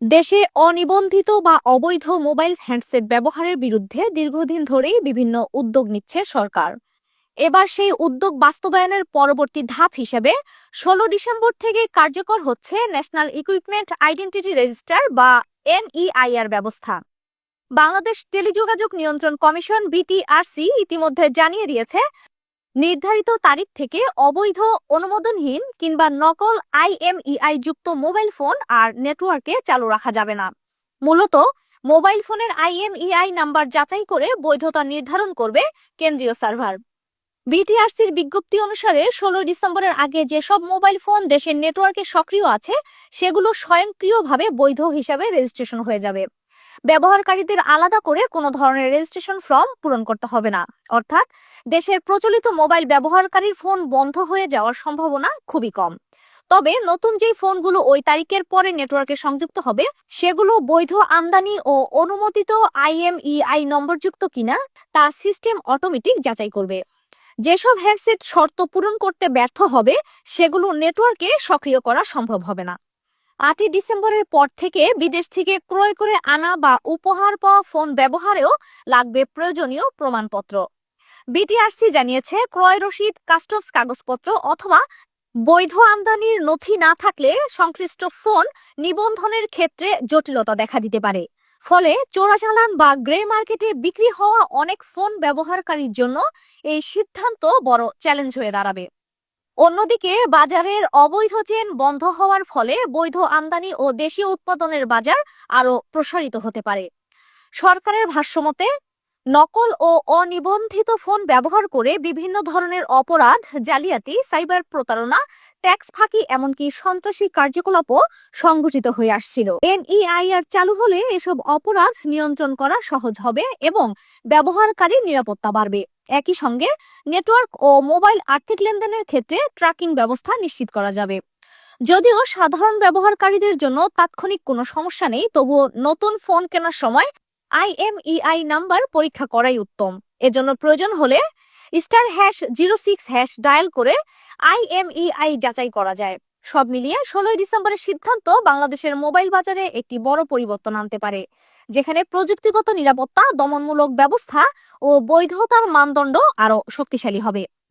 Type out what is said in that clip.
দেশে অনিবন্ধিত বা অবৈধ মোবাইল হ্যান্ডসেট ব্যবহারের বিরুদ্ধে দীর্ঘদিন ধরেই বিভিন্ন উদ্যোগ নিচ্ছে সরকার। এবার সেই উদ্যোগ বাস্তবায়নের পরবর্তী ধাপ হিসেবে 16 ডিসেম্বর থেকে কার্যকর হচ্ছে ন্যাশনাল ইকুইপমেন্ট আইডেন্টিটি রেজিস্টার বা NEIR ব্যবস্থা। বাংলাদেশ টেলিযোগাযোগ নিয়ন্ত্রণ কমিশন BTRC ইতিমধ্যে জানিয়ে দিয়েছে, নির্ধারিত তারিখ থেকে অবৈধ, অনুমোদনহীন কিংবা নকল IMEI যুক্ত মোবাইল ফোন আর নেটওয়ার্কে চালু রাখা যাবে না। মূলত মোবাইল ফোনের IMEI নাম্বার যাচাই করে বৈধতা নির্ধারণ করবে কেন্দ্রীয় সার্ভার। BTRCর বিজ্ঞপ্তি অনুসারে 16 ডিসেম্বরের আগে যেসব মোবাইল ফোন দেশের নেটওয়ার্কে সক্রিয় আছে সেগুলো স্বয়ংক্রিয়ভাবে বৈধ হিসাবে রেজিস্ট্রেশন হয়ে যাবে। ব্যবহারকারীদের আলাদা করে কোনো ধরনের রেজিস্ট্রেশন ফর্ম পূরণ করতে হবে না। অর্থাৎ দেশের প্রচলিত মোবাইল ব্যবহারকারীর ফোন বন্ধ হয়ে যাওয়ার সম্ভাবনা খুবই কম। তবে নতুন যেই ফোনগুলো ওই তারিখের পরে নেটওয়ার্কে সংযুক্ত হবে সেগুলো বৈধ আমদানি ও অনুমোদিত IMEI নম্বরযুক্ত কিনা তা সিস্টেম অটোমেটিক যাচাই করবে। যেসব হ্যান্ডসেট শর্ত পূরণ করতে ব্যর্থ হবে সেগুলো নেটওয়ার্কে সক্রিয় করা সম্ভব হবে না। 8 ডিসেম্বরের পর থেকে বিদেশ থেকে ক্রয় করে আনা বা উপহার পাওয়া ফোন ব্যবহারেও লাগবে প্রয়োজনীয় প্রমাণপত্র। BTRC জানিয়েছে, ক্রয় রসিদ, কাস্টমস কাগজপত্র অথবা বৈধ আমদানির নথি না থাকলে সংশ্লিষ্ট ফোন নিবন্ধনের ক্ষেত্রে জটিলতা দেখা দিতে পারে। ফলে চোরাচালান বা গ্রে মার্কেটে বিক্রি হওয়া অনেক ফোন ব্যবহারকারীর জন্য এই সিদ্ধান্ত বড় চ্যালেঞ্জ হয়ে দাঁড়াবে। অন্যদিকে বাজারের অবৈধ চেন বন্ধ হওয়ার ফলে বৈধ আমদানি ও দেশীয় উৎপাদনের বাজার আরও প্রসারিত হতে পারে। সরকারের ভাষ্যমতে, নকল ও অনিবন্ধিত ফোন ব্যবহার করে বিভিন্ন ধরনের অপরাধ, জালিয়াতি, সাইবার প্রতারণা, ট্যাক্স ফাঁকি এমনকি সন্ত্রাসী কার্যকলাপও সংঘটিত হয়ে আসছিল। NEIR চালু হলে এসব অপরাধ নিয়ন্ত্রণ করা সহজ হবে এবং ব্যবহারকারীর নিরাপত্তা বাড়বে। একই সঙ্গে নেটওয়ার্ক ও মোবাইল আর্থিক লেনদেনের ক্ষেত্রে ট্র্যাকিং ব্যবস্থা নিশ্চিত করা যাবে। যদিও সাধারণ ব্যবহারকারীদের জন্য তাৎক্ষণিক কোনো সমস্যা নেই, তবুও নতুন ফোন কেনার সময় IMEI নাম্বার পরীক্ষা করাই উত্তম। এজন্য প্রয়োজন হলে *#06# ডায়াল করে IMEI যাচাই করা যায়। সব মিলিয়ে 16 ডিসেম্বরের সিদ্ধান্ত বাংলাদেশের মোবাইল বাজারে একটি বড় পরিবর্তন আনতে পারে, যেখানে প্রযুক্তিগত নিরাপত্তা, দমনমূলক ব্যবস্থা ও বৈধতার মানদণ্ড আরও শক্তিশালী হবে।